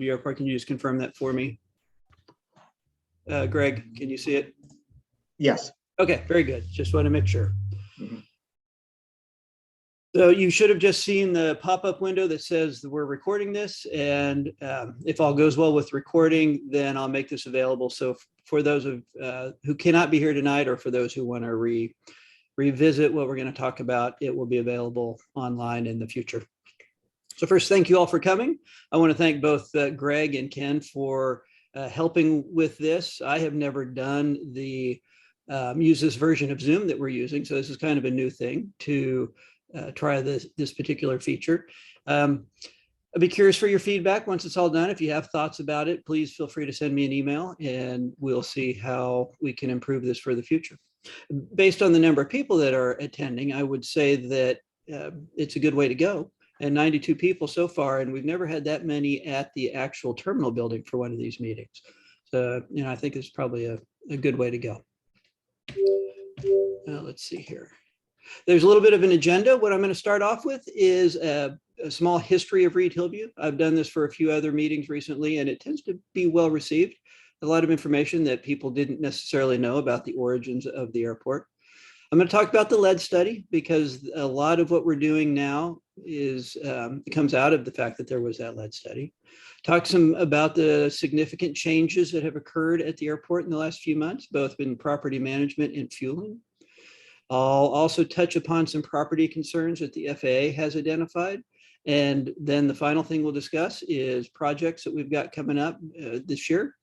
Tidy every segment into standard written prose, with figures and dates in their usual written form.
Reid-Hillview Airport. Can you just confirm that for me? Greg, can you see it? Yes. Okay, very good. Just want to make sure. Mhm. So you should have just seen the pop-up window that says that we're recording this, and if all goes well with recording, then I'll make this available. So for those of who cannot be here tonight, or for those who want to revisit what we're going to talk about, it will be available online in the future. So first, thank you all for coming. I want to thank both Greg and Ken for helping with this. I have never done the use this version of Zoom that we're using, so this is kind of a new thing to try this particular feature. I'd be curious for your feedback once it's all done. If you have thoughts about it, please feel free to send me an email and we'll see how we can improve this for the future. Based on the number of people that are attending, I would say that it's a good way to go. And 92 people so far, and we've never had that many at the actual terminal building for one of these meetings. So, I think it's probably a good way to go. Let's see here. There's a little bit of an agenda. What I'm going to start off with is a small history of Reid-Hillview. I've done this for a few other meetings recently, and it tends to be well received. A lot of information that people didn't necessarily know about the origins of the airport. I'm going to talk about the lead study because a lot of what we're doing now comes out of the fact that there was that lead study. Talk some about the significant changes that have occurred at the airport in the last few months, both in property management and fueling. I'll also touch upon some property concerns that the FAA has identified. And then the final thing we'll discuss is projects that we've got coming up this year.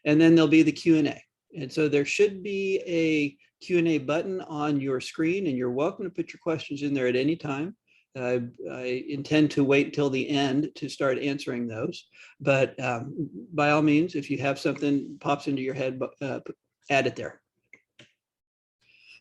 And then there'll be the Q&A. And so there should be a Q&A button on your screen, and you're welcome to put your questions in there at any time. I intend to wait until the end to start answering those. But by all means, if you have something pops into your head, add it there.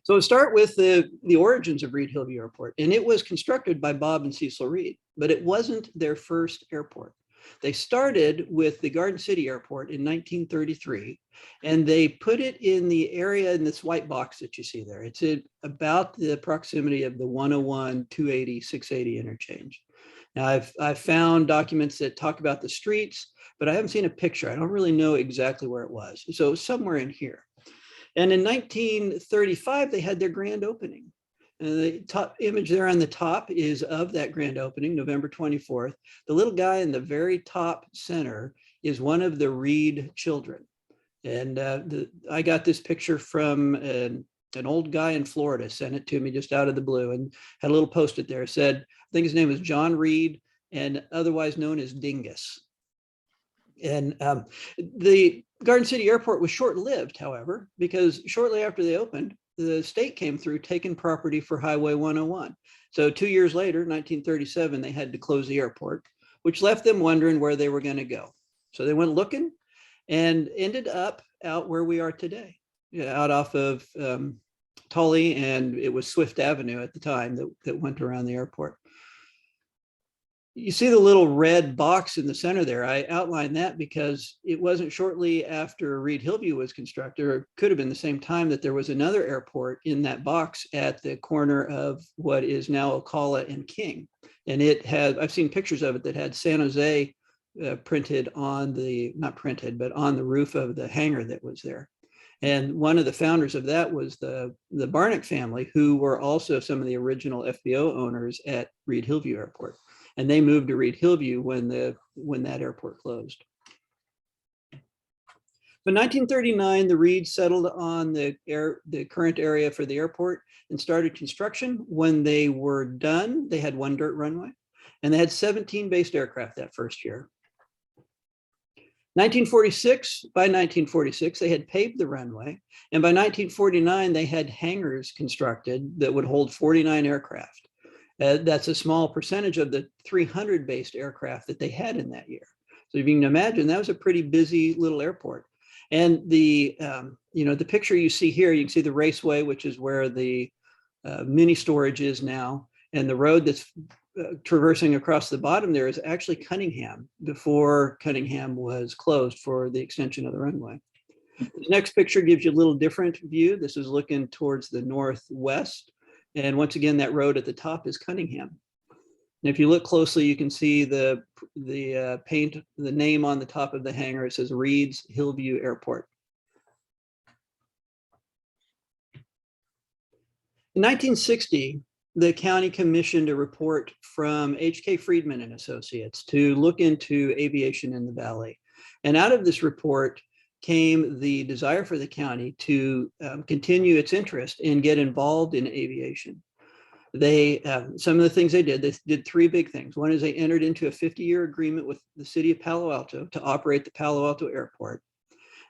So we'll start with the origins of Reid-Hillview Airport. And it was constructed by Bob and Cecil Reid, but it wasn't their first airport. They started with the Garden City Airport in 1933, and they put it in the area in this white box that you see there. It's about the proximity of the 101, 280, 680 interchange. Now, I've found documents that talk about the streets, but I haven't seen a picture. I don't really know exactly where it was. So somewhere in here. And in 1935, they had their grand opening. And the top image there on the top is of that grand opening, November 24th. The little guy in the very top center is one of the Reid children. And I got this picture from an old guy in Florida, sent it to me just out of the blue, and had a little post-it there. It said, I think his name was John Reid, and otherwise known as Dingus. And the Garden City Airport was short-lived, however, because shortly after they opened, the state came through taking property for Highway 101. So 2 years later, 1937, they had to close the airport, which left them wondering where they were going to go. So they went looking and ended up out where we are today, out off of Tully, and it was Swift Avenue at the time that went around the airport. You see the little red box in the center there. I outlined that because it wasn't shortly after Reid-Hillview was constructed, or it could have been the same time, that there was another airport in that box at the corner of what is now Ocala and King. And it had, I've seen pictures of it that had San Jose printed on the, not printed, but on the roof of the hangar that was there. And one of the founders of that was the Barnick family, who were also some of the original FBO owners at Reid-Hillview Airport. And they moved to Reid-Hillview when that airport closed. In 1939, the Reids settled on the current area for the airport and started construction. When they were done, they had one dirt runway, and they had 17 based aircraft that first year. 1946, by 1946, they had paved the runway, and by 1949, they had hangars constructed that would hold 49 aircraft. That's a small percentage of the 300 based aircraft that they had in that year. So if you can imagine, that was a pretty busy little airport. And the picture you see here, you can see the raceway, which is where the mini storage is now. And the road that's traversing across the bottom there is actually Cunningham, before Cunningham was closed for the extension of the runway. The next picture gives you a little different view. This is looking towards the northwest. And once again, that road at the top is Cunningham. And if you look closely, you can see the name on the top of the hangar. It says Reid-Hillview Airport. In 1960, the county commissioned a report from H.K. Friedman and Associates to look into aviation in the valley. And out of this report came the desire for the county to continue its interest and get involved in aviation. Some of the things they did three big things. One is they entered into a 50-year agreement with the city of Palo Alto to operate the Palo Alto Airport.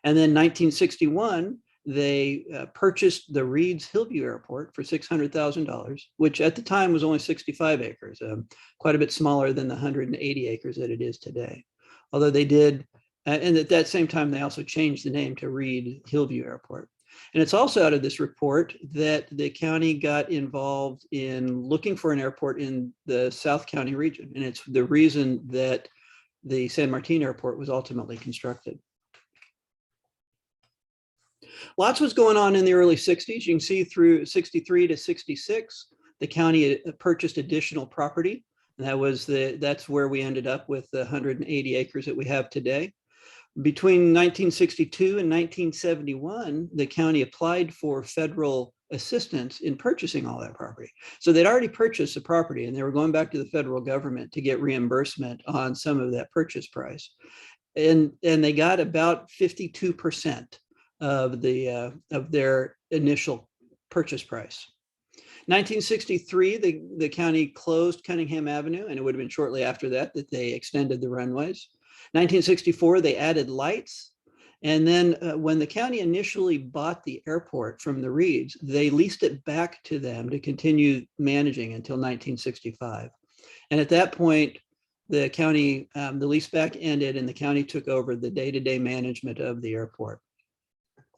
And then 1961, they purchased the Reid-Hillview Airport for $600,000, which at the time was only 65 acres, quite a bit smaller than the 180 acres that it is today. Although they did, and at that same time, they also changed the name to Reid-Hillview Airport. And it's also out of this report that the county got involved in looking for an airport in the South County region. And it's the reason that the San Martin Airport was ultimately constructed. Lots was going on in the early 60s. You can see through 63 to 66, the county purchased additional property. And that's where we ended up with the 180 acres that we have today. Between 1962 and 1971, the county applied for federal assistance in purchasing all that property. So they'd already purchased the property and they were going back to the federal government to get reimbursement on some of that purchase price. And they got about 52% of their initial purchase price. 1963, the county closed Cunningham Avenue, and it would have been shortly after that they extended the runways. 1964, they added lights. And then when the county initially bought the airport from the Reids, they leased it back to them to continue managing until 1965. And at that point, the county, the lease back ended and the county took over the day-to-day management of the airport.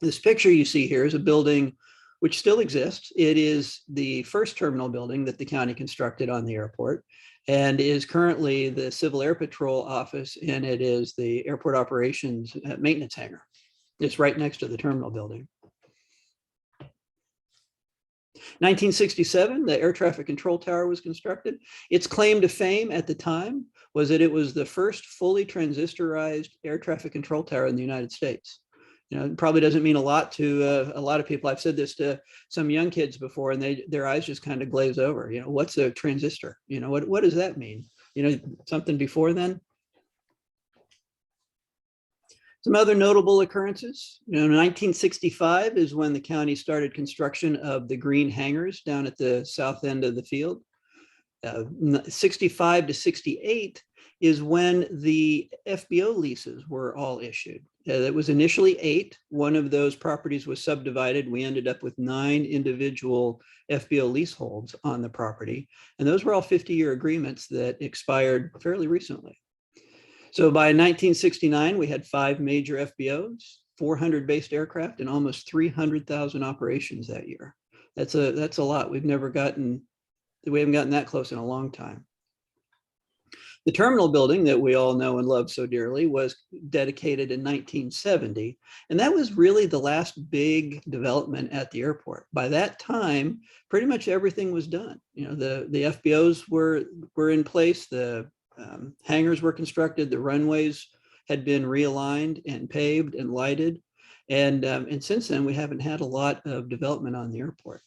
This picture you see here is a building which still exists. It is the first terminal building that the county constructed on the airport and is currently the Civil Air Patrol office, and it is the airport operations maintenance hangar. It's right next to the terminal building. 1967, the air traffic control tower was constructed. Its claim to fame at the time was that it was the first fully transistorized air traffic control tower in the United States. You know, it probably doesn't mean a lot to a lot of people. I've said this to some young kids before, and their eyes just kind of glaze over. You know, what's a transistor? You know, what does that mean? You know, something before then. Some other notable occurrences. You know, 1965 is when the county started construction of the green hangars down at the south end of the field. 65 to 68 is when the FBO leases were all issued. It was initially 8. One of those properties was subdivided. We ended up with 9 individual FBO leaseholds on the property. And those were all 50-year agreements that expired fairly recently. So by 1969, we had 5 major FBOs, 400 based aircraft, and almost 300,000 operations that year. That's a lot. We haven't gotten that close in a long time. The terminal building that we all know and love so dearly was dedicated in 1970, and that was really the last big development at the airport. By that time, pretty much everything was done. You know, the FBOs were in place, the hangars were constructed, the runways had been realigned and paved and lighted, and since then we haven't had a lot of development on the airport.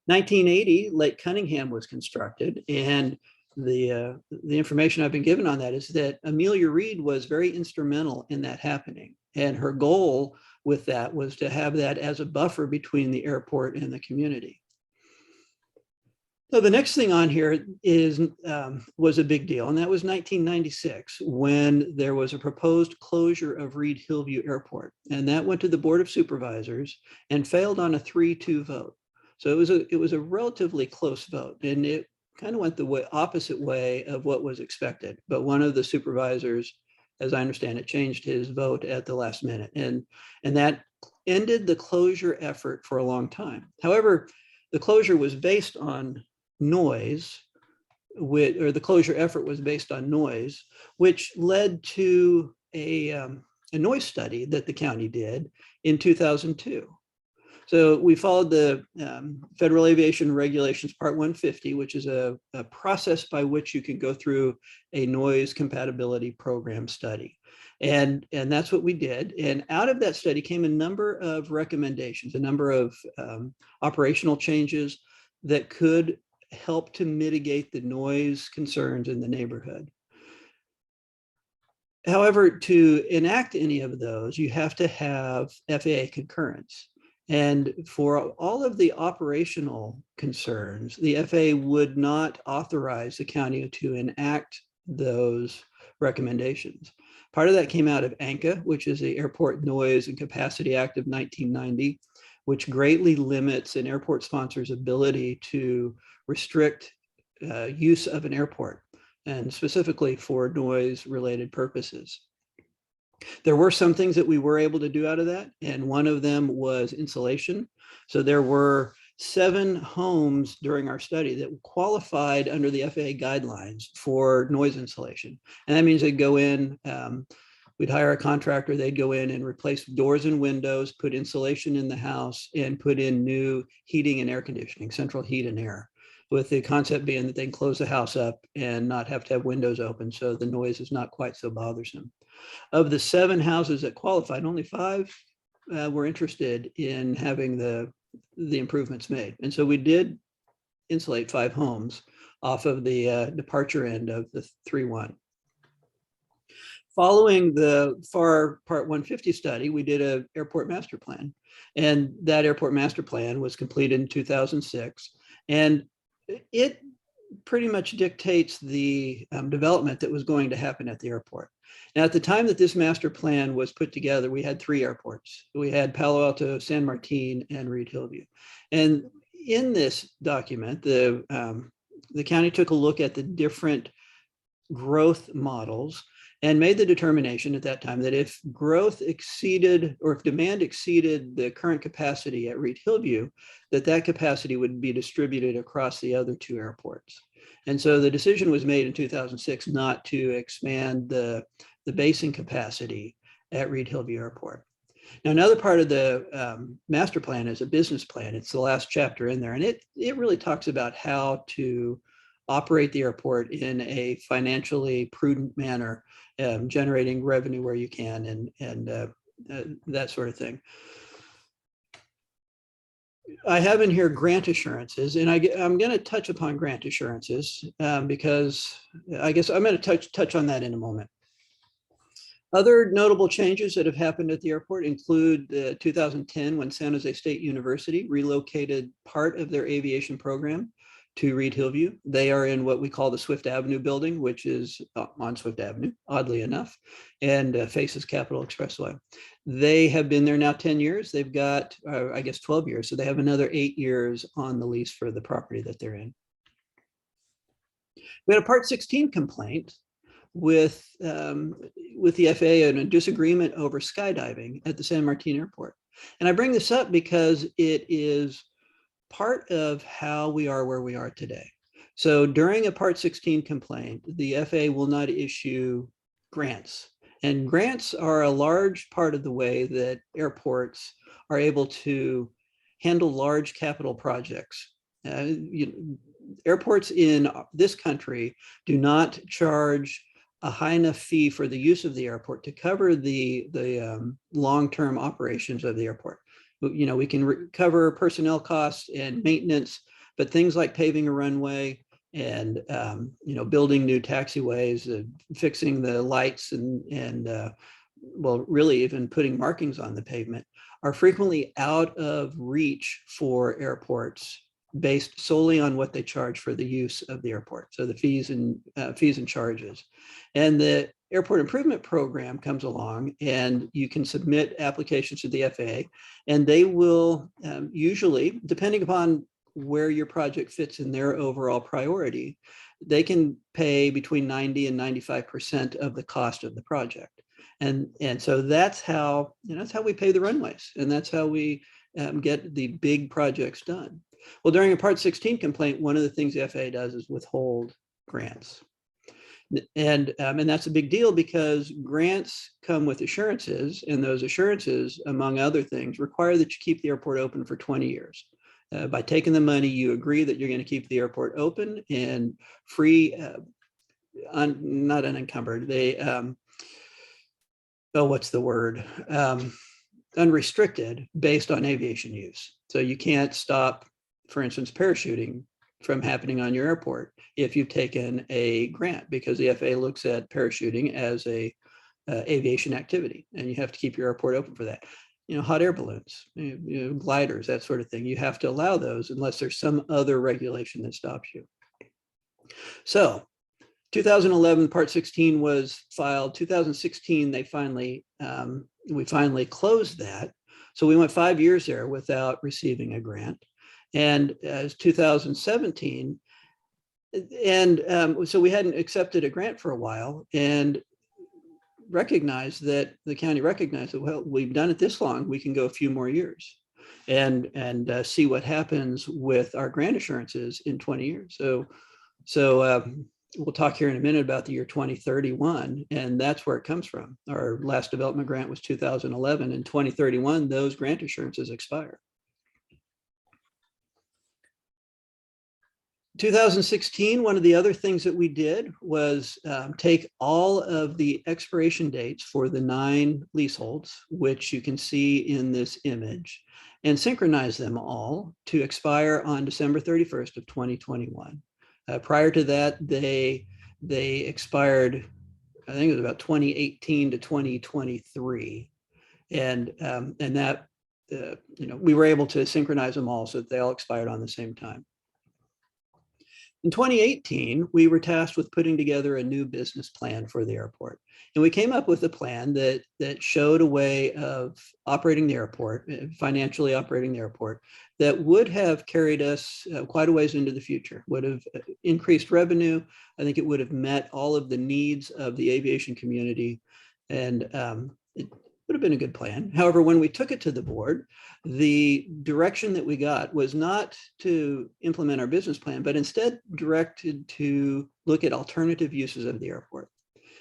1980, Lake Cunningham was constructed, and the information I've been given on that is that Amelia Reid was very instrumental in that happening. And her goal with that was to have that as a buffer between the airport and the community. So the next thing on here was a big deal, and that was 1996 when there was a proposed closure of Reid-Hillview Airport. And that went to the Board of Supervisors and failed on a 3-2 vote. So it was a relatively close vote, and it kind of went the opposite way of what was expected. But one of the supervisors, as I understand it, changed his vote at the last minute. And that ended the closure effort for a long time. However, the closure was based on noise, or the closure effort was based on noise, which led to a noise study that the county did in 2002. So we followed the Federal Aviation Regulations Part 150, which is a process by which you can go through a noise compatibility program study. And that's what we did. And out of that study came a number of recommendations, a number of operational changes that could help to mitigate the noise concerns in the neighborhood. However, to enact any of those, you have to have FAA concurrence. And for all of the operational concerns, the FAA would not authorize the county to enact those recommendations. Part of that came out of ANCA, which is the Airport Noise and Capacity Act of 1990, which greatly limits an airport sponsor's ability to restrict use of an airport, and specifically for noise-related purposes. There were some things that we were able to do out of that, and one of them was insulation. So there were 7 homes during our study that qualified under the FAA guidelines for noise insulation. And that means they'd go in, we'd hire a contractor, they'd go in and replace doors and windows, put insulation in the house, and put in new heating and air conditioning, central heat and air, with the concept being that they can close the house up and not have to have windows open, so the noise is not quite so bothersome. Of the 7 houses that qualified, only 5 were interested in having the improvements made. And so we did insulate 5 homes off of the departure end of the 3-1. Following the FAR Part 150 study, we did an airport master plan. And that airport master plan was completed in 2006. And it pretty much dictates the development that was going to happen at the airport. Now, at the time that this master plan was put together, we had 3 airports. We had Palo Alto, San Martin, and Reid-Hillview. And in this document, the county took a look at the different growth models and made the determination at that time that if growth exceeded, or if demand exceeded the current capacity at Reid-Hillview, that capacity would be distributed across the other 2 airports. And so the decision was made in 2006 not to expand the basing capacity at Reid-Hillview Airport. Now, another part of the master plan is a business plan. It's the last chapter in there, and it really talks about how to operate the airport in a financially prudent manner, generating revenue where you can, and that sort of thing. I have in here grant assurances, and I'm going to touch upon grant assurances because I guess I'm going to touch on that in a moment. Other notable changes that have happened at the airport include 2010, when San Jose State University relocated part of their aviation program to Reid-Hillview. They are in what we call the Swift Avenue building, which is on Swift Avenue, oddly enough, and faces Capitol Expressway. They have been there now 10 years. They've got, I guess, 12 years. So they have another 8 years on the lease for the property that they're in. We had a Part 16 complaint with the FAA and a disagreement over skydiving at the San Martin Airport. And I bring this up because it is part of how we are where we are today. So during a Part 16 complaint, the FAA will not issue grants. And grants are a large part of the way that airports are able to handle large capital projects. Airports in this country do not charge a high enough fee for the use of the airport to cover the long-term operations of the airport. We can recover personnel costs and maintenance, but things like paving a runway and building new taxiways, fixing the lights, and well, really even putting markings on the pavement are frequently out of reach for airports, based solely on what they charge for the use of the airport. So the fees and charges. And the Airport Improvement Program comes along, and you can submit applications to the FAA, and they will usually, depending upon where your project fits in their overall priority, they can pay between 90 and 95% of the cost of the project. And so that's how we pay the runways, and that's how we get the big projects done. Well, during a Part 16 complaint, one of the things the FAA does is withhold grants. And that's a big deal because grants come with assurances, and those assurances, among other things, require that you keep the airport open for 20 years. By taking the money, you agree that you're going to keep the airport open and free, not unencumbered. What's the word? Unrestricted, based on aviation use. So you can't stop, for instance, parachuting from happening on your airport if you've taken a grant, because the FAA looks at parachuting as a aviation activity, and you have to keep your airport open for that. Hot air balloons, gliders, that sort of thing. You have to allow those unless there's some other regulation that stops you. So 2011, Part 16 was filed. 2016, we finally closed that. So we went 5 years there without receiving a grant. And as 2017, so we hadn't accepted a grant for a while, and the county recognized that, well, we've done it this long, we can go a few more years and see what happens with our grant assurances in 20 years. So we'll talk here in a minute about the year 2031, and that's where it comes from. Our last development grant was 2011. In 2031, those grant assurances expire. 2016, one of the other things that we did was take all of the expiration dates for the 9 leaseholds, which you can see in this image, and synchronize them all to expire on December 31st of 2021. Prior to that, they expired, I think it was about 2018 to 2023, and that we were able to synchronize them all so that they all expired on the same time. In 2018, we were tasked with putting together a new business plan for the airport. And we came up with a plan that showed a way of operating the airport, financially operating the airport, that would have carried us quite a ways into the future, would have increased revenue. I think it would have met all of the needs of the aviation community, and it would have been a good plan. However, when we took it to the board, the direction that we got was not to implement our business plan, but instead directed to look at alternative uses of the airport.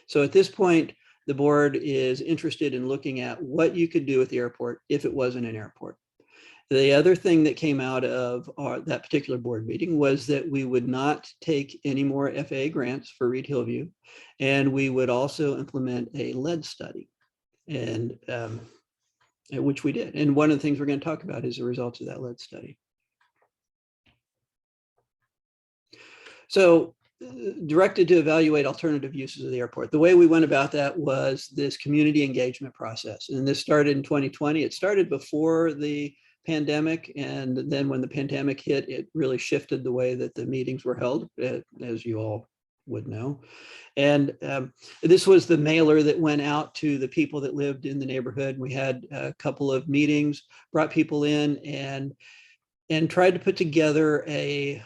So at this point, the board is interested in looking at what you could do with the airport if it wasn't an airport. The other thing that came out of that particular board meeting was that we would not take any more FAA grants for Reid-Hillview, and we would also implement a lead study, and which we did. And one of the things we're going to talk about is the results of that lead study. So directed to evaluate alternative uses of the airport. The way we went about that was this community engagement process. And this started in 2020. It started before the pandemic. And then when the pandemic hit, it really shifted the way that the meetings were held, as you all would know. And this was the mailer that went out to the people that lived in the neighborhood. We had a couple of meetings, brought people in, and tried to put together a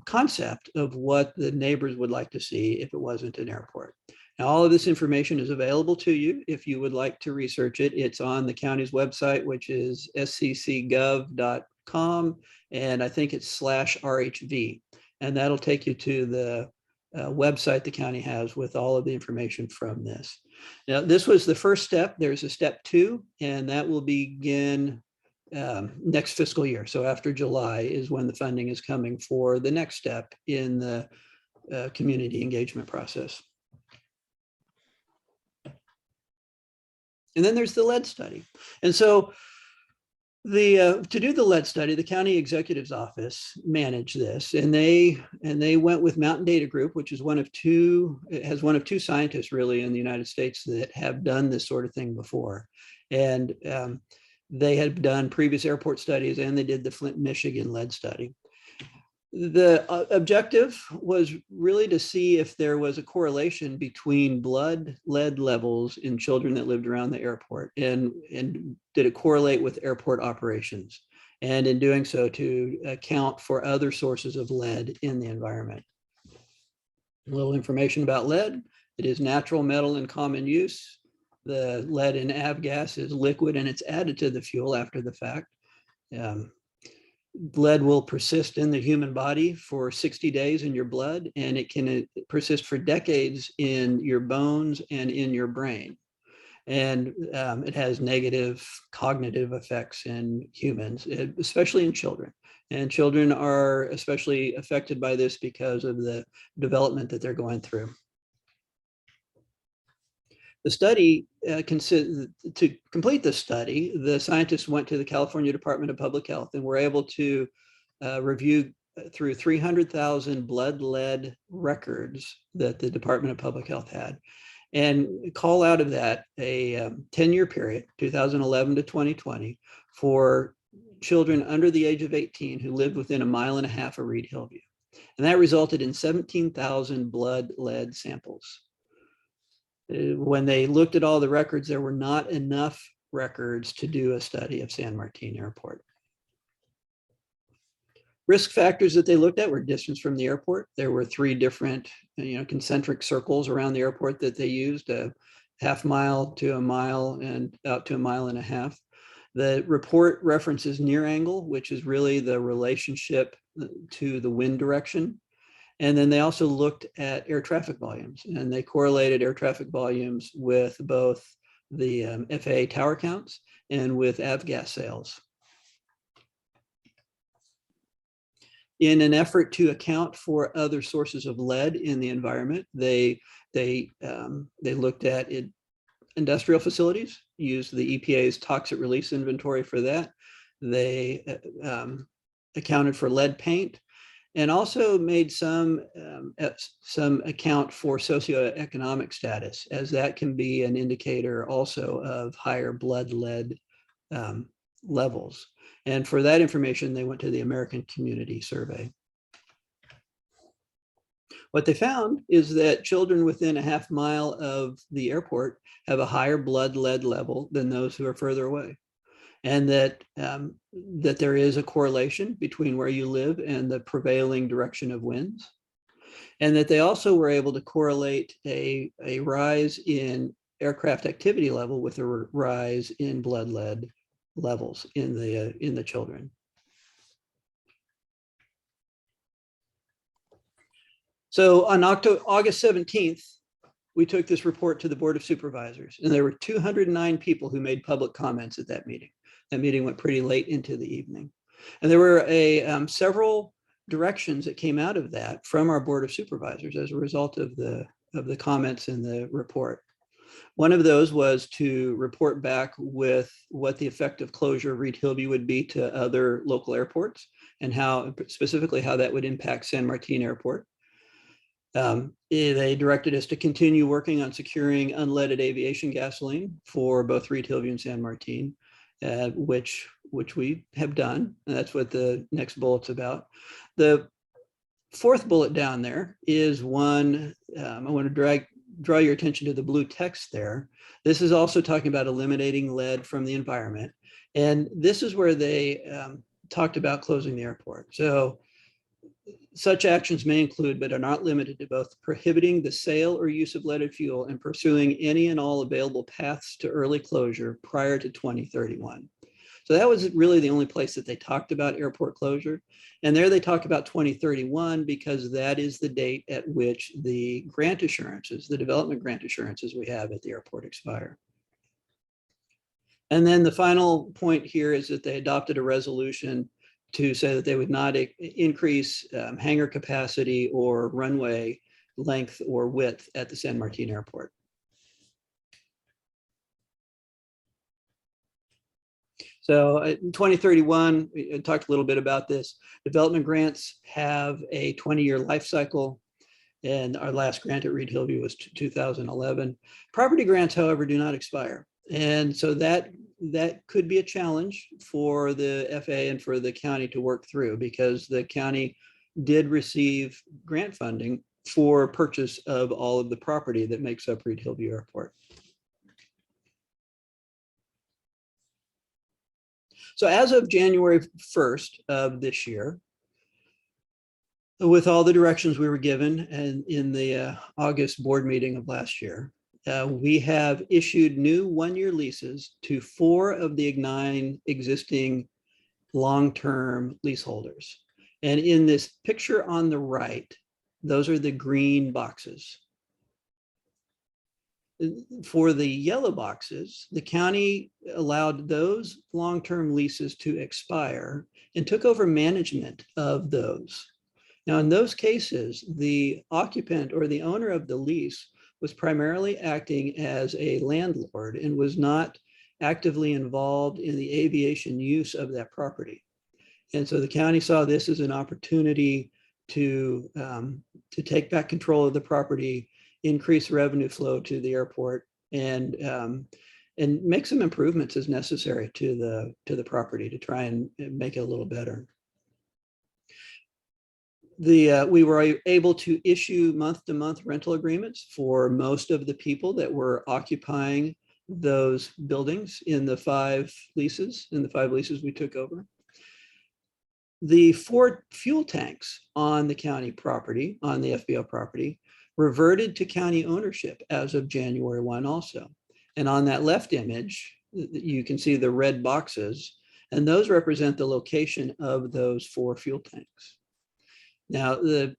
concept of what the neighbors would like to see if it wasn't an airport. Now, all of this information is available to you if you would like to research it. It's on the county's website, which is sccgov.com, and I think it's /RHV. And that'll take you to the website the county has with all of the information from this. Now, this was the first step. There's a step 2, and that will begin next fiscal year. So after July is when the funding is coming for the next step in the community engagement process. And then there's the lead study. And so to do the lead study, the county executive's office managed this, and they went with Mountain Data Group, which is has one of two scientists really in the United States that have done this sort of thing before. And they had done previous airport studies, and they did the Flint, Michigan lead study. The objective was really to see if there was a correlation between blood lead levels in children that lived around the airport, and did it correlate with airport operations, and in doing so to account for other sources of lead in the environment. A little information about lead: it is natural metal in common use. The lead in avgas is liquid, and it's added to the fuel after the fact. Lead will persist in the human body for 60 days in your blood, and it can persist for decades in your bones and in your brain. And it has negative cognitive effects in humans, especially in children. And children are especially affected by this because of the development that they're going through. The study, to complete the study, the scientists went to the California Department of Public Health and were able to review through 300,000 blood lead records that the Department of Public Health had, and call out of that a 10-year period, 2011 to 2020, for children under the age of 18 who lived within 1.5 miles of Reid-Hillview. And that resulted in 17,000 blood lead samples. When they looked at all the records, there were not enough records to do a study of San Martin Airport. Risk factors that they looked at were distance from the airport. There were 3 different, concentric circles around the airport that they used, a 1/2 mile to 1 mile and out to 1.5 miles. The report references near angle, which is really the relationship to the wind direction. And then they also looked at air traffic volumes, and they correlated air traffic volumes with both the FAA tower counts and with avgas sales. In an effort to account for other sources of lead in the environment, they looked at industrial facilities, used the EPA's toxic release inventory for that. They accounted for lead paint, and also made some account for socioeconomic status, as that can be an indicator also of higher blood lead levels. And for that information, they went to the American Community Survey. What they found is that children within 1/2 mile of the airport have a higher blood lead level than those who are further away, and that there is a correlation between where you live and the prevailing direction of winds, and that they also were able to correlate a rise in aircraft activity level with a rise in blood lead levels in the children. So on August 17th, we took this report to the Board of Supervisors, and there were 209 people who made public comments at that meeting. That meeting went pretty late into the evening. And there were several directions that came out of that from our Board of Supervisors as a result of the comments in the report. One of those was to report back with what the effect of closure of Reid-Hillview would be to other local airports, and specifically how that would impact San Martin Airport. They directed us to continue working on securing unleaded aviation gasoline for both Reid-Hillview and San Martin, which we have done. And that's what the next bullet's about. The 4th bullet down there is one, I want to draw your attention to the blue text there. This is also talking about eliminating lead from the environment. And this is where they talked about closing the airport. So such actions may include, but are not limited to, both prohibiting the sale or use of leaded fuel and pursuing any and all available paths to early closure prior to 2031. So that was really the only place that they talked about airport closure. And there they talk about 2031 because that is the date at which the grant assurances, the development grant assurances we have at the airport, expire. And then the final point here is that they adopted a resolution to say that they would not increase hangar capacity or runway length or width at the San Martin Airport. So in 2031, we talked a little bit about this. Development grants have a 20-year life cycle, and our last grant at Reid-Hillview was 2011. Property grants, however, do not expire. And so that could be a challenge for the FAA and for the county to work through, because the county did receive grant funding for purchase of all of the property that makes up Reid-Hillview Airport. So as of January 1st of this year, with all the directions we were given and in the August board meeting of last year, we have issued new 1-year leases to 4 of the 9 existing long-term leaseholders. And in this picture on the right, those are the green boxes. For the yellow boxes, the county allowed those long-term leases to expire and took over management of those. Now, in those cases, the occupant or the owner of the lease was primarily acting as a landlord and was not actively involved in the aviation use of that property. And so the county saw this as an opportunity to take back control of the property, increase revenue flow to the airport, and make some improvements as necessary to the property to try and make it a little better. We were able to issue month-to-month rental agreements for most of the people that were occupying those buildings in the 5 leases we took over. The 4 fuel tanks on the county property, on the FBO property, reverted to county ownership as of January 1 also. And on that left image, you can see the red boxes, and those represent the location of those 4 fuel tanks. Now, the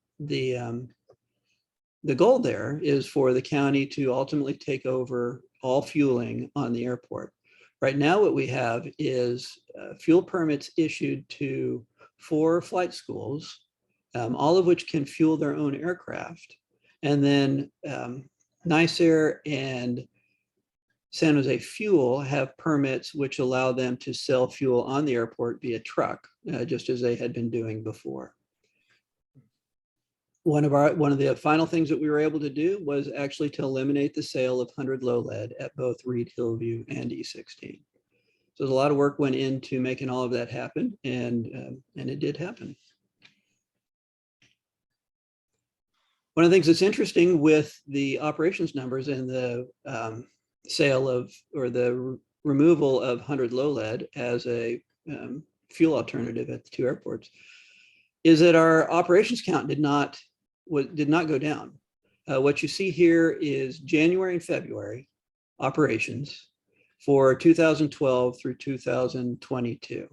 goal there is for the county to ultimately take over all fueling on the airport. Right now, what we have is fuel permits issued to 4 flight schools, all of which can fuel their own aircraft. And then NYSER and San Jose Fuel have permits which allow them to sell fuel on the airport via truck, just as they had been doing before. One of the final things that we were able to do was actually to eliminate the sale of 100 low lead at both Reid-Hillview and E16. So there's a lot of work went into making all of that happen, and it did happen. One of the things that's interesting with the operations numbers and the sale of, or the removal of 100 low lead as a fuel alternative at the 2 airports, is that our operations count did not go down. What you see here is January and February operations for 2012 through 2022. You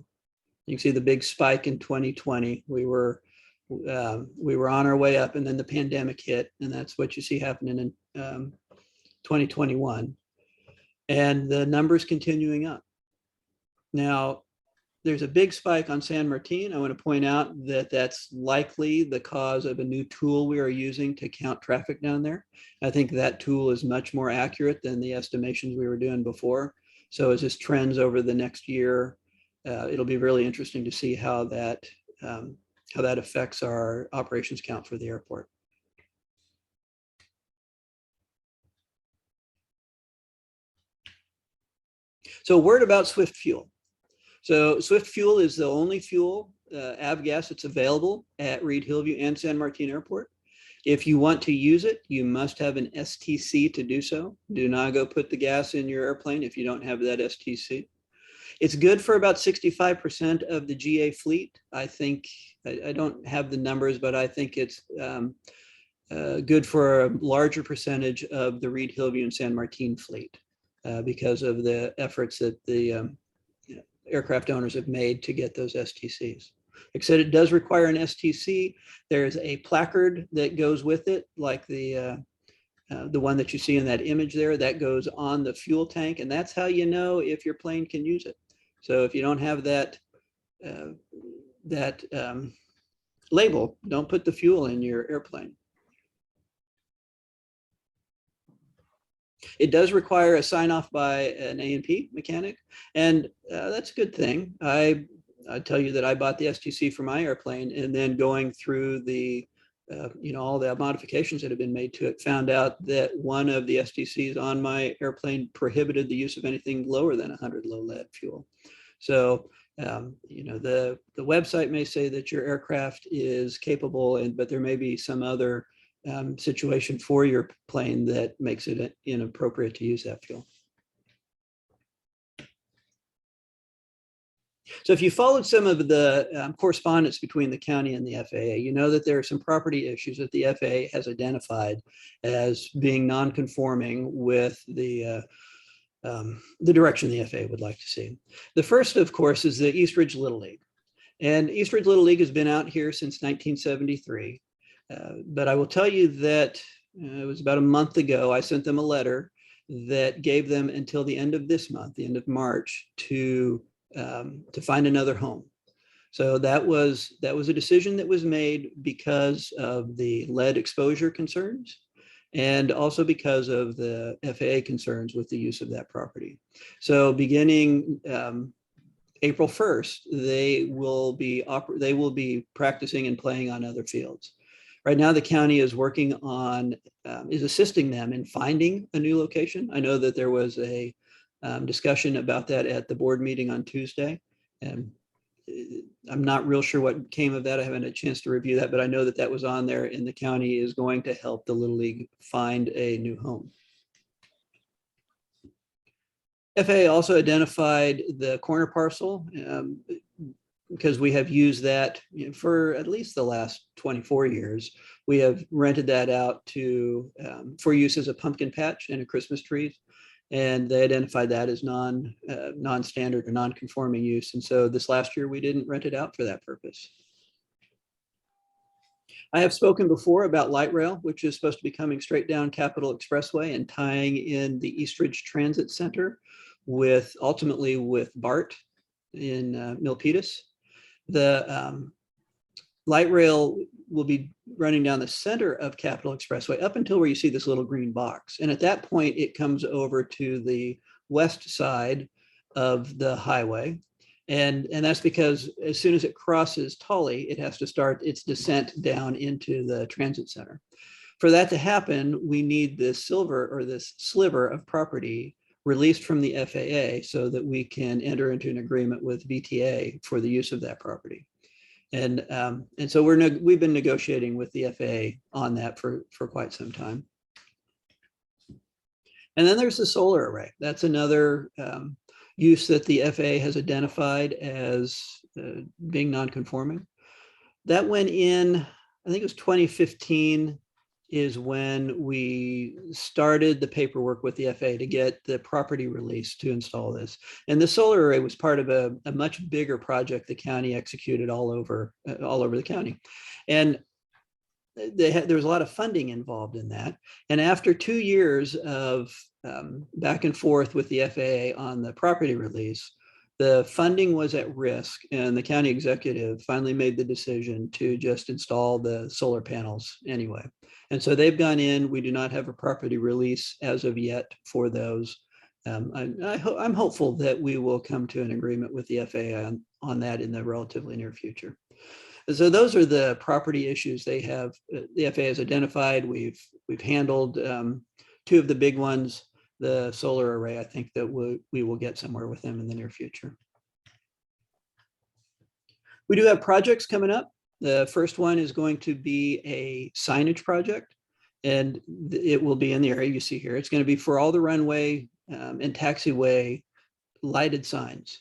can see the big spike in 2020. We were on our way up, and then the pandemic hit, and that's what you see happening in 2021. And the numbers continuing up. Now, there's a big spike on San Martin. I want to point out that that's likely the cause of a new tool we are using to count traffic down there. I think that tool is much more accurate than the estimations we were doing before. So as this trends over the next year, it'll be really interesting to see how that affects our operations count for the airport. So a word about Swift Fuel. So Swift Fuel is the only fuel, avgas, that's available at Reid-Hillview and San Martin Airport. If you want to use it, you must have an STC to do so. Do not go put the gas in your airplane if you don't have that STC. It's good for about 65% of the GA fleet. I think, I don't have the numbers, but I think it's good for a larger percentage of the Reid-Hillview and San Martin fleet because of the efforts that the aircraft owners have made to get those STCs. Like I said, it does require an STC. There's a placard that goes with it, like the one that you see in that image there, that goes on the fuel tank, and that's how you know if your plane can use it. So if you don't have that label, don't put the fuel in your airplane. It does require a sign off by an A&P mechanic, and that's a good thing. I tell you that I bought the STC for my airplane, and then going through the all the modifications that have been made to it, found out that one of the STCs on my airplane prohibited the use of anything lower than 100 low lead fuel. So the website may say that your aircraft is capable, but there may be some other situation for your plane that makes it inappropriate to use that fuel. So if you followed some of the correspondence between the county and the FAA, you know that there are some property issues that the FAA has identified as being non-conforming with the direction the FAA would like to see. The first, of course, is the East Ridge Little League. And East Ridge Little League has been out here since 1973. But I will tell you that it was about a month ago, I sent them a letter that gave them until the end of this month, the end of March, to find another home. So that was a decision that was made because of the lead exposure concerns and also because of the FAA concerns with the use of that property. So beginning April 1st, they will be practicing and playing on other fields. Right now, the county is working on, is assisting them in finding a new location. I know that there was a discussion about that at the board meeting on Tuesday. And I'm not real sure what came of that. I haven't had a chance to review that, but I know that that was on there, and the county is going to help the Little League find a new home. FAA also identified the corner parcel because we have used that for at least the last 24 years. We have rented that out to for use as a pumpkin patch and a Christmas tree. And they identified that as non-standard or non-conforming use. And so this last year, we didn't rent it out for that purpose. I have spoken before about light rail, which is supposed to be coming straight down Capitol Expressway and tying in the East Ridge Transit Center ultimately with BART in Milpitas. The light rail will be running down the center of Capitol Expressway up until where you see this little green box. And at that point, it comes over to the west side of the highway. And that's because as soon as it crosses Tully, it has to start its descent down into the transit center. For that to happen, we need this sliver of property released from the FAA so that we can enter into an agreement with VTA for the use of that property. And so we've been negotiating with the FAA on that for quite some time. And then there's the solar array. That's another use that the FAA has identified as being non-conforming. That went in, I think it was 2015 is when we started the paperwork with the FAA to get the property release to install this. And the solar array was part of a much bigger project the county executed all over the county. And there was a lot of funding involved in that. And after 2 years of back and forth with the FAA on the property release, the funding was at risk, and the county executive finally made the decision to just install the solar panels anyway. And so they've gone in. We do not have a property release as of yet for those. I'm hopeful that we will come to an agreement with the FAA on that in the relatively near future. So those are the property issues they have. The FAA has identified. We've handled 2 of the big ones. The solar array, I think that we will get somewhere with them in the near future. We do have projects coming up. The first one is going to be a signage project, and it will be in the area you see here. It's going to be for all the runway and taxiway lighted signs.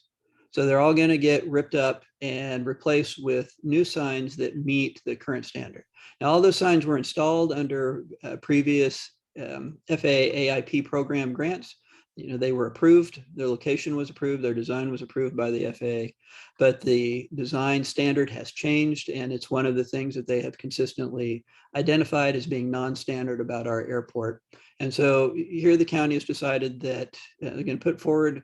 So they're all going to get ripped up and replaced with new signs that meet the current standard. Now, all those signs were installed under previous FAA AIP program grants. They were approved, their location was approved, their design was approved by the FAA, but the design standard has changed, and it's one of the things that they have consistently identified as being non-standard about our airport. And so here the county has decided that they're going to put forward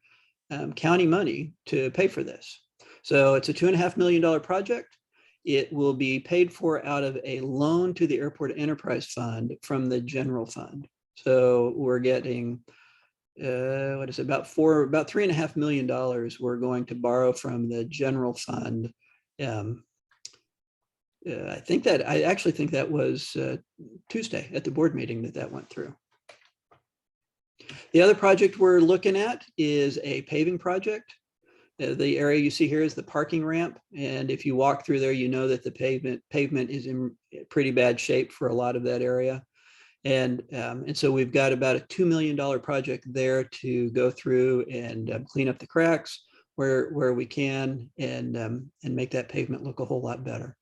county money to pay for this. So it's a $2.5 million project. It will be paid for out of a loan to the Airport Enterprise Fund from the general fund. So we're getting, about $3.5 million we're going to borrow from the general fund. I actually think that was Tuesday at the board meeting that went through. The other project we're looking at is a paving project. The area you see here is the parking ramp. And if you walk through there, you know that the pavement is in pretty bad shape for a lot of that area. And so we've got about a $2 million project there to go through and clean up the cracks where we can and make that pavement look a whole lot better.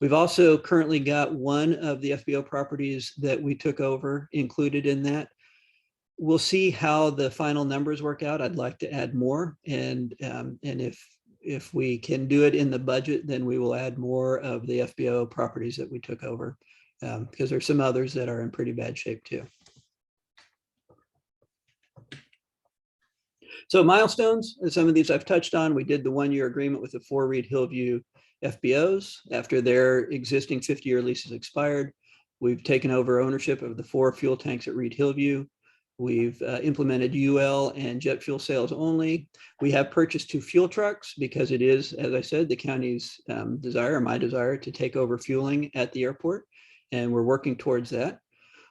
We've also currently got one of the FBO properties that we took over included in that. We'll see how the final numbers work out. I'd like to add more, and if if we can do it in the budget, then we will add more of the FBO properties that we took over, because there's some others that are in pretty bad shape too. So milestones, and some of these I've touched on. We did the 1-year agreement with the 4 Reid-Hillview FBOs after their existing 50-year leases expired. We've taken over ownership of the 4 fuel tanks at Reid-Hillview. We've implemented UL and jet fuel sales only. We have purchased 2 fuel trucks because it is, as I said, the county's desire, or my desire, to take over fueling at the airport, and we're working towards that.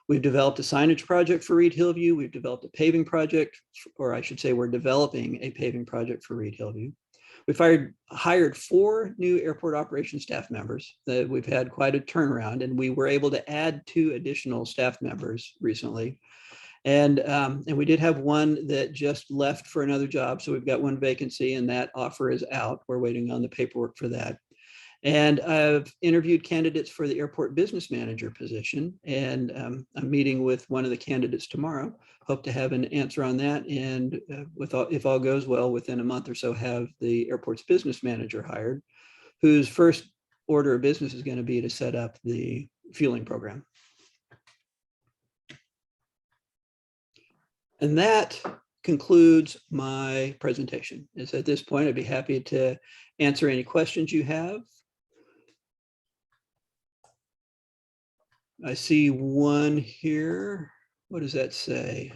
We've developed a signage project for Reid-Hillview. We've developed a paving project, or I should say we're developing a paving project for Reid-Hillview. We've hired 4 new airport operations staff members. We've had quite a turnaround, and we were able to add 2 additional staff members recently. And we did have one that just left for another job. So we've got 1 vacancy, and that offer is out. We're waiting on the paperwork for that. And I've interviewed candidates for the airport business manager position, and I'm meeting with one of the candidates tomorrow. Hope to have an answer on that, and if all goes well, within a month or so, have the airport's business manager hired, whose first order of business is going to be to set up the fueling program. And that concludes my presentation. At this point, I'd be happy to answer any questions you have. I see one here. What does that say?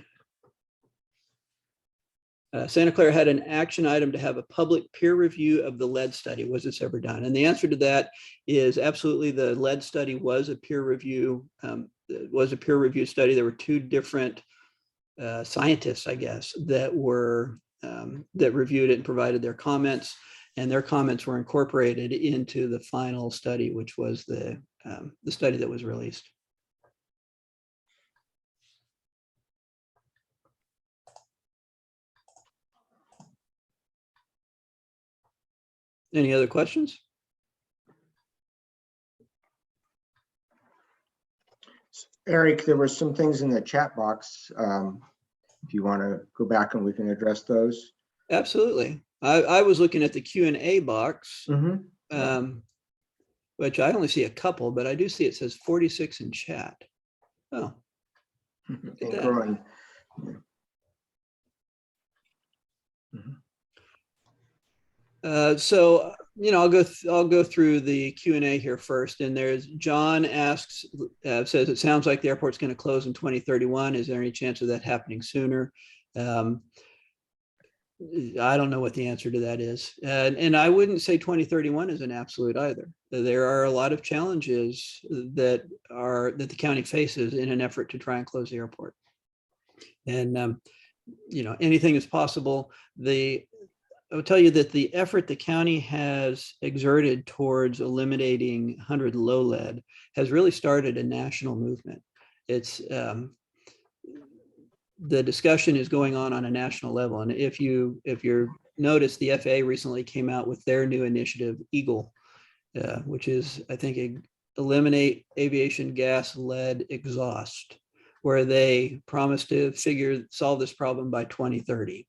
Santa Clara had an action item to have a public peer review of the lead study. Was this ever done? And the answer to that is absolutely. The lead study was a peer review. Study. There were 2 different scientists, I guess, that reviewed it and provided their comments, and their comments were incorporated into the final study, which was the study that was released. Any other questions? Eric, there were some things in the chat box. If you want to go back and we can address those. Absolutely. I was looking at the Q&A box, which I only see a couple, but I do see it says 46 in chat. Oh, growing. So, I'll go through the Q&A here first. And there's John asks, says, it sounds like the airport's going to close in 2031. Is there any chance of that happening sooner? I don't know what the answer to that is. And I wouldn't say 2031 is an absolute either. There are a lot of challenges that the county faces in an effort to try and close the airport. And, anything is possible. I will tell you that the effort the county has exerted towards eliminating 100 low lead has really started a national movement. It's the discussion is going on a national level. And if you notice, the FAA recently came out with their new initiative, EAGLE, which is, I think, eliminate aviation gas lead exhaust, where they promise to solve this problem by 2030.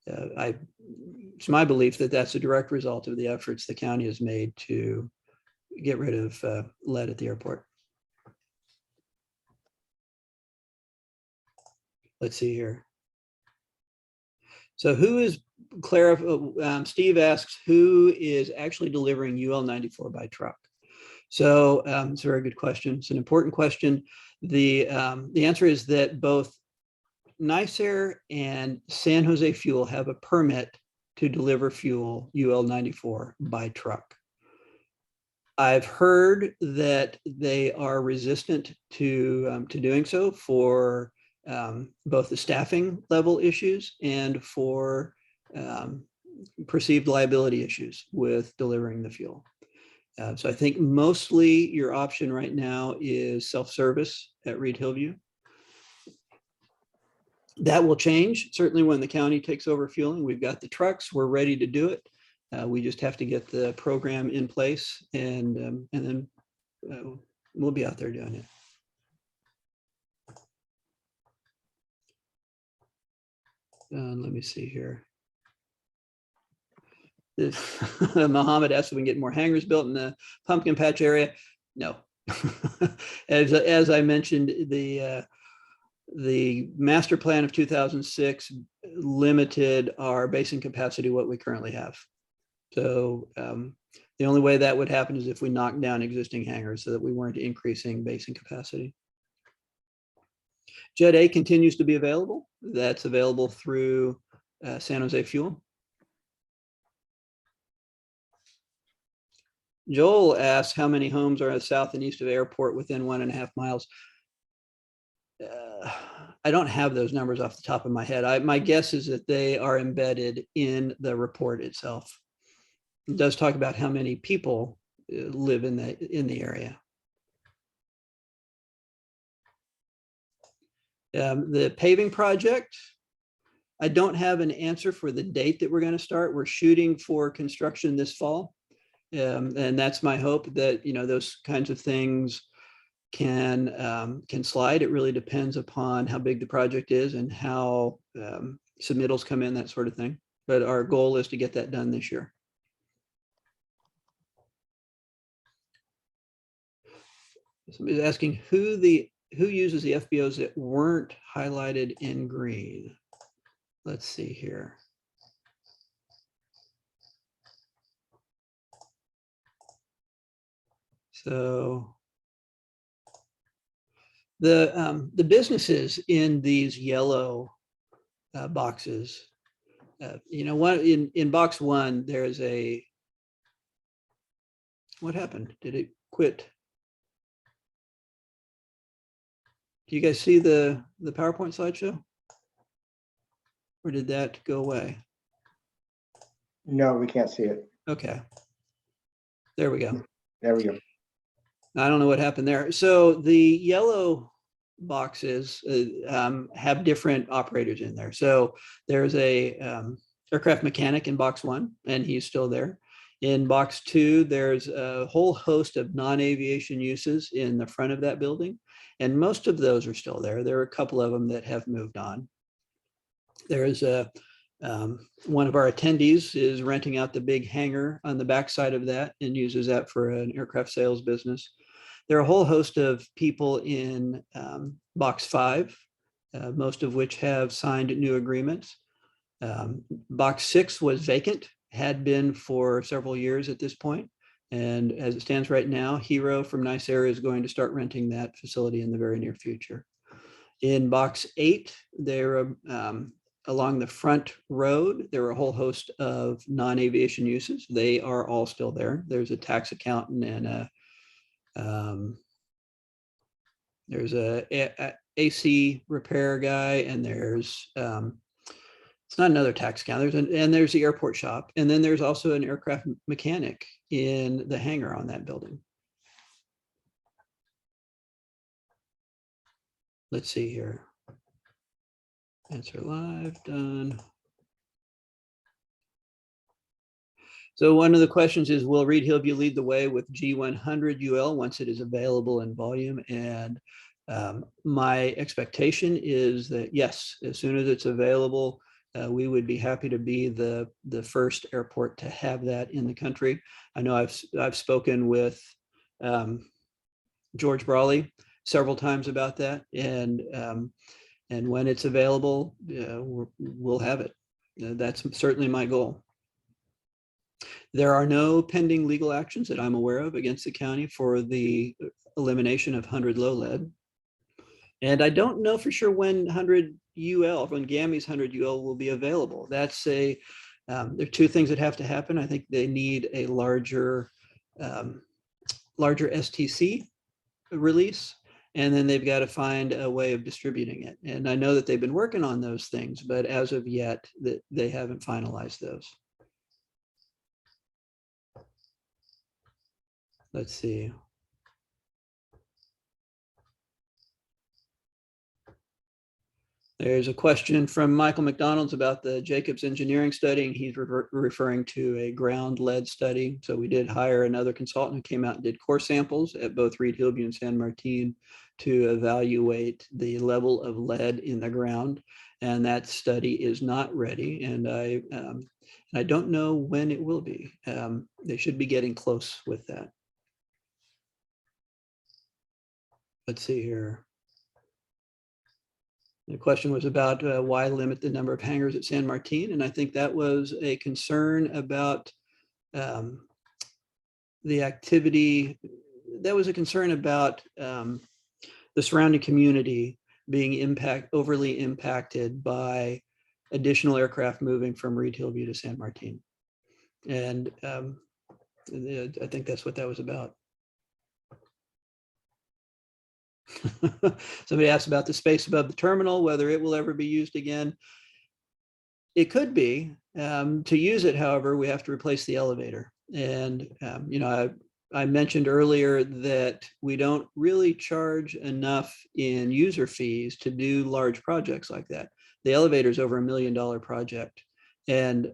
It's my belief that that's a direct result of the efforts the county has made to get rid of lead at the airport. Let's see here. So Steve asks, who is actually delivering UL 94 by truck? So it's a very good question. It's an important question. The answer is that both NYSER and San Jose Fuel have a permit to deliver fuel UL 94 by truck. I've heard that they are resistant to doing so for both the staffing level issues and for perceived liability issues with delivering the fuel. So I think mostly your option right now is self-service at Reid-Hillview. That will change certainly when the county takes over fueling. We've got the trucks, we're ready to do it. We just have to get the program in place, and then we'll be out there doing it. Let me see here. Mohammed asked if we can get more hangars built in the pumpkin patch area. No. As I mentioned, the master plan of 2006 limited our basing capacity what we currently have. So the only way that would happen is if we knocked down existing hangars so that we weren't increasing basing capacity. Jet A continues to be available. That's available through San Jose Fuel. Joel asks how many homes are south and east of airport within 1.5 miles. I don't have those numbers off the top of my head. My guess is that they are embedded in the report itself. It does talk about how many people live in the area. The paving project, I don't have an answer for the date that we're going to start. We're shooting for construction this fall. And that's my hope that, those kinds of things can slide. It really depends upon how big the project is and how submittals come in, that sort of thing. But our goal is to get that done this year. Somebody's asking who uses the FBOs that weren't highlighted in green. Let's see here. So the businesses in these yellow boxes, in box 1, there's what happened? Did it quit? Do you guys see the PowerPoint slideshow? Or did that go away? No, we can't see it. Okay. There we go. There we go. I don't know what happened there. So the yellow boxes have different operators in there. So there's a aircraft mechanic in box 1, and he's still there. In box 2, there's a whole host of non-aviation uses in the front of that building. And most of those are still there. There are a couple of them that have moved on. There's one of our attendees is renting out the big hangar on the backside of that and uses that for an aircraft sales business. There are a whole host of people in box 5, most of which have signed new agreements. Box 6 was vacant, had been for several years at this point. And as it stands right now, Hero from Nice Air is going to start renting that facility in the very near future. In box 8, they're along the front road, there are a whole host of non-aviation uses. They are all still there. There's a tax accountant and there's a AC repair guy, and there's it's not another tax accountant. There's the airport shop, and then there's also an aircraft mechanic in the hangar on that building. Let's see here. Answer live, done. So one of the questions is, will Reid-Hillview lead the way with G100 UL once it is available in volume? And my expectation is that yes, as soon as it's available, we would be happy to be the first airport to have that in the country. I know I've spoken with George Brawley several times about that, and when it's available, we'll have it. That's certainly my goal. There are no pending legal actions that I'm aware of against the county for the elimination of 100 low lead. And I don't know for sure when 100 UL, when GAMI's 100 UL will be available. That's there are two things that have to happen. I think they need a larger STC release, and then they've got to find a way of distributing it. And I know that they've been working on those things, but as of yet, they haven't finalized those. Let's see. There's a question from Michael McDonald's about the Jacobs engineering study, and he's referring to a ground lead study. So we did hire another consultant who came out and did core samples at both Reid-Hillview and San Martin to evaluate the level of lead in the ground, and that study is not ready. And I don't know when it will be. They should be getting close with that. Let's see here. The question was about why limit the number of hangars at San Martin, and I think that was a concern about the activity. That was a concern about the surrounding community being overly impacted by additional aircraft moving from Reid-Hillview to San Martin. And I think that's what that was about. Somebody asked about the space above the terminal, whether it will ever be used again. It could be. To use it, however, we have to replace the elevator. And, I mentioned earlier that we don't really charge enough in user fees to do large projects like that. The elevator is over $1 million project. And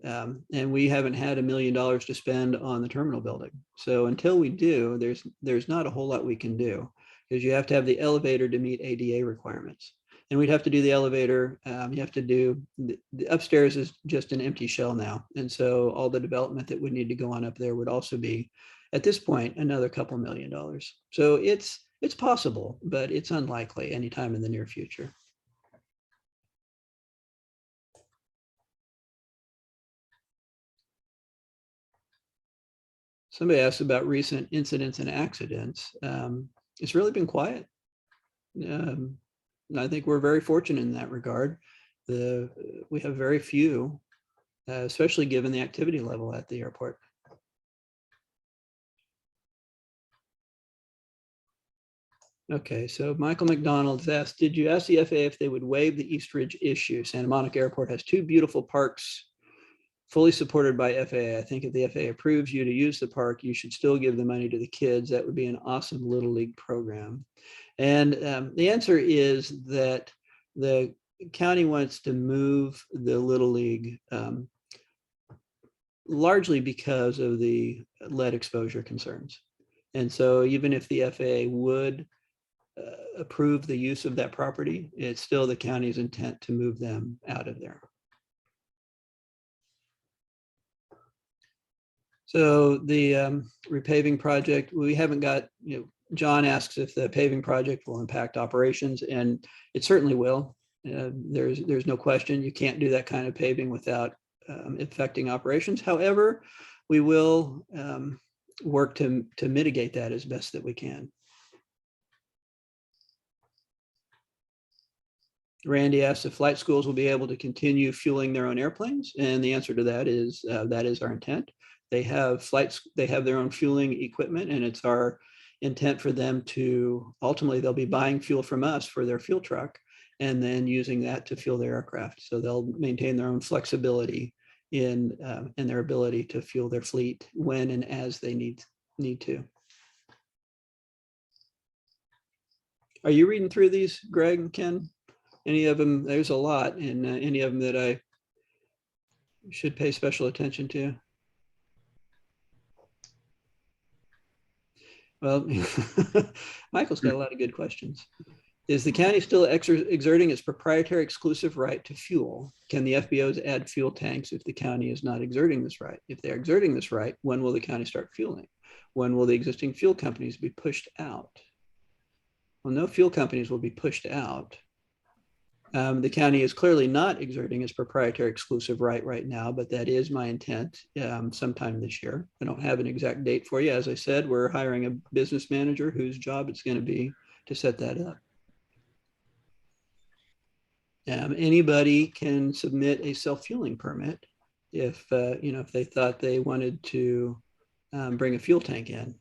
we haven't had $1 million to spend on the terminal building. So until we do, there's not a whole lot we can do, because you have to have the elevator to meet ADA requirements. And we'd have to do the elevator. You have to do the upstairs is just an empty shell now. And so all the development that would need to go on up there would also be, at this point, another couple $1 million. So it's possible, but it's unlikely anytime in the near future. Somebody asked about recent incidents and accidents. It's really been quiet. I think we're very fortunate in that regard. We have very few, especially given the activity level at the airport. Okay, so Michael McDonald's asked, did you ask the FAA if they would waive the East Ridge issue? Santa Monica Airport has 2 beautiful parks fully supported by FAA. I think if the FAA approves you to use the park, you should still give the money to the kids. That would be an awesome Little League program. And the answer is that the county wants to move the Little League largely because of the lead exposure concerns. And so even if the FAA would approve the use of that property, it's still the county's intent to move them out of there. So the repaving project, we haven't got, John asks if the paving project will impact operations, and it certainly will. There's no question you can't do that kind of paving without affecting operations. However, we will work to mitigate that as best that we can. Randy asked if flight schools will be able to continue fueling their own airplanes, and the answer to that is our intent. They have their own fueling equipment, and it's our intent for them to, ultimately they'll be buying fuel from us for their fuel truck and then using that to fuel their aircraft. So they'll maintain their own flexibility in their ability to fuel their fleet when and as they need to. Are you reading through these, Greg and Ken? Any of them? There's a lot, and any of them that I should pay special attention to? Well, Michael's got a lot of good questions. Is the county still exerting its proprietary exclusive right to fuel? Can the FBOs add fuel tanks if the county is not exerting this right? If they're exerting this right, when will the county start fueling? When will the existing fuel companies be pushed out? Well, no fuel companies will be pushed out. The county is clearly not exerting its proprietary exclusive right now, but that is my intent sometime this year. I don't have an exact date for you. As I said, we're hiring a business manager whose job it's going to be to set that up. Anybody can submit a self-fueling permit if if they thought they wanted to bring a fuel tank in.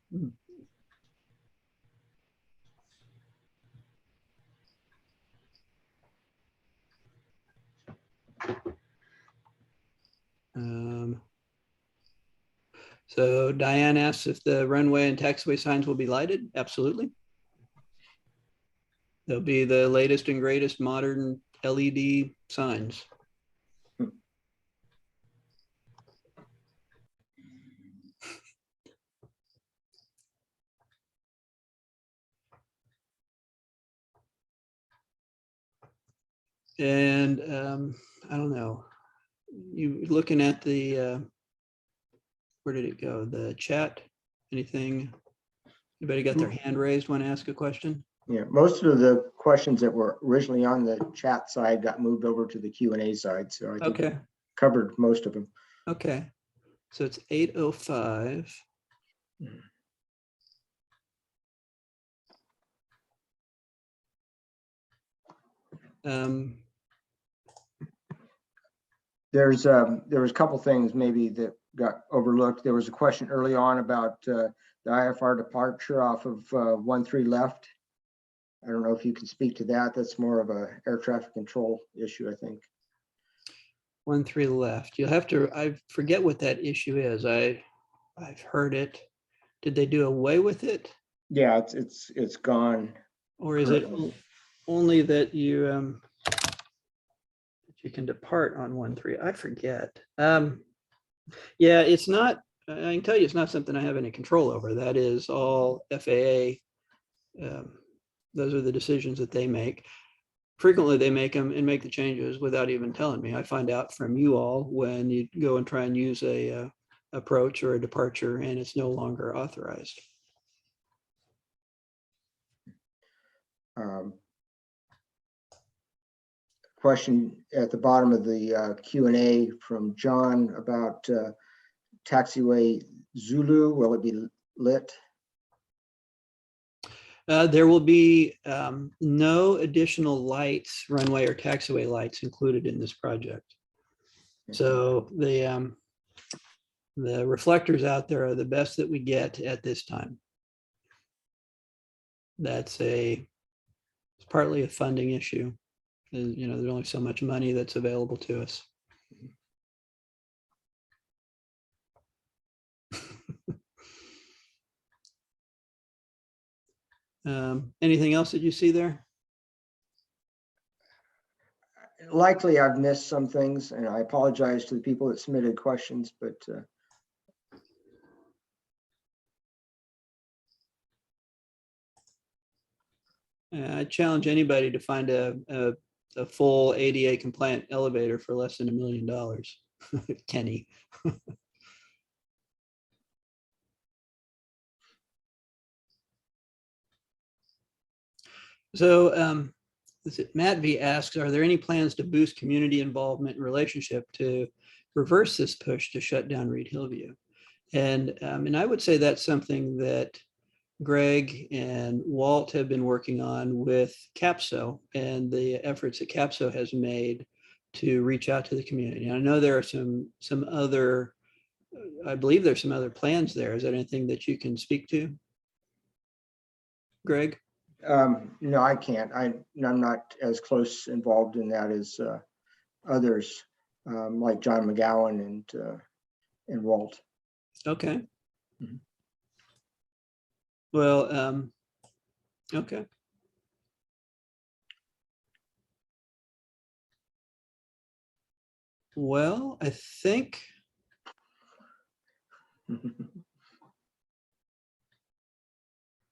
So Diane asks if the runway and taxiway signs will be lighted. Absolutely. They'll be the latest and greatest modern LED signs. And I don't know, you looking at the, where did it go? The chat, anything? Anybody got their hand raised, want to ask a question? Yeah, most of the questions that were originally on the chat side got moved over to the Q&A side. So I think Okay, covered most of them. okay. So it's 8:05. There was a couple things maybe that got overlooked. There was a question early on about the IFR departure off of 13 left. I don't know if you can speak to that. That's more of a air traffic control issue, I think. 13 left. You'll have to, I forget what that issue is. I've heard it. Did they do away with it? Yeah, it's gone. Or is it currently. only that you can depart on 13? I forget. Yeah, it's not, I can tell you it's not something I have any control over. That is all FAA. Those are the decisions that they make. Frequently they make them and make the changes without even telling me. I find out from you all when you go and try and use a approach or a departure and it's no longer authorized. Question at the bottom of the Q&A from John about taxiway Zulu. Will it be lit? There will be no additional lights, runway or taxiway lights included in this project. So the reflectors out there are the best that we get at this time. It's partly a funding issue. You know, there's only so much money that's available to us. Anything else that you see there? Likely I've missed some things, and I apologize to the people that submitted questions, but I challenge anybody to find a full ADA compliant elevator for less than $1 million. Kenny. So Matt V asks, are there any plans to boost community involvement and relationship to reverse this push to shut down Reid-Hillview? And I would say that's something that Greg and Walt have been working on with CAPSO and the efforts that CAPSO has made to reach out to the community. And I know there are some other, I believe there's some other plans there. Is that anything that you can speak to, Greg? no, I can't. I'm not as close involved in that as others, like John McGowan and Walt. Okay. Mm-hmm. Well, okay. Well, I think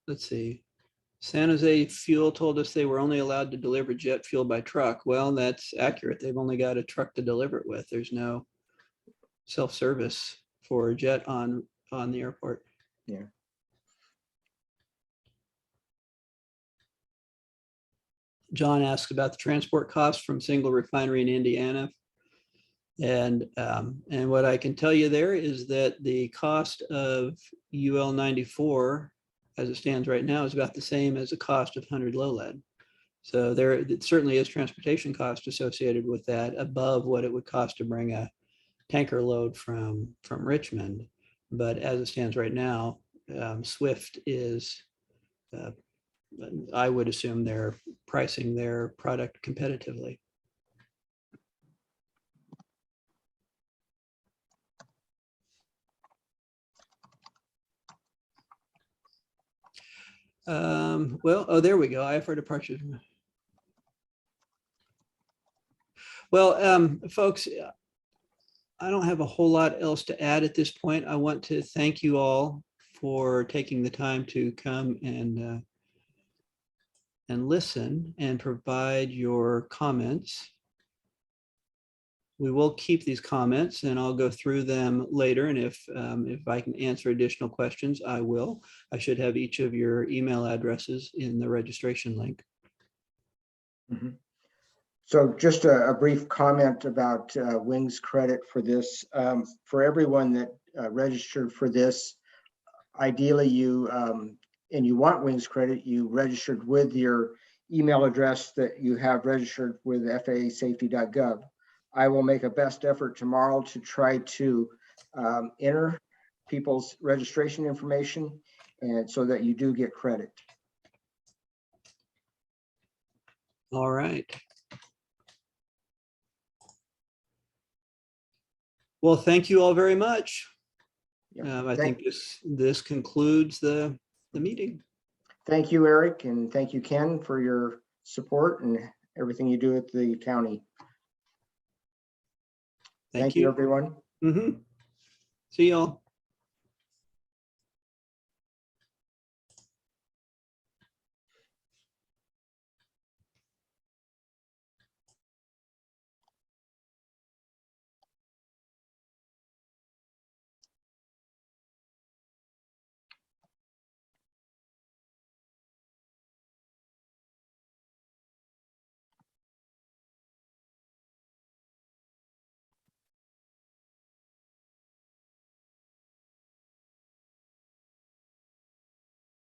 let's see. San Jose Fuel told us they were only allowed to deliver jet fuel by truck. Well, that's accurate. They've only got a truck to deliver it with. There's no self-service for jet on the airport. Yeah. John asks about the transport costs from single refinery in Indiana. And what I can tell you there is that the cost of UL 94 as it stands right now is about the same as the cost of 100 low lead. So there certainly is transportation cost associated with that above what it would cost to bring a tanker load from Richmond. But as it stands right now, Swift is, I would assume they're pricing their product competitively. Well, oh, there we go. IFR departures. Well, folks, I don't have a whole lot else to add at this point. I want to thank you all for taking the time to come and and listen and provide your comments. We will keep these comments and I'll go through them later. And if I can answer additional questions, I will. I should have each of your email addresses in the registration link. Mhm. So just a brief comment about Wings credit for this. For everyone that registered for this, ideally you, and you want Wings credit, you registered with your email address that you have registered with FAAsafety.gov. I will make a best effort tomorrow to try to enter people's registration information, and so that you do get credit. All right. Well, thank you all very much. Yeah. I think this concludes the meeting. Thank you, Eric, and thank you, Ken, for your support and everything you do at the county. Thank you, you. everyone. See you all.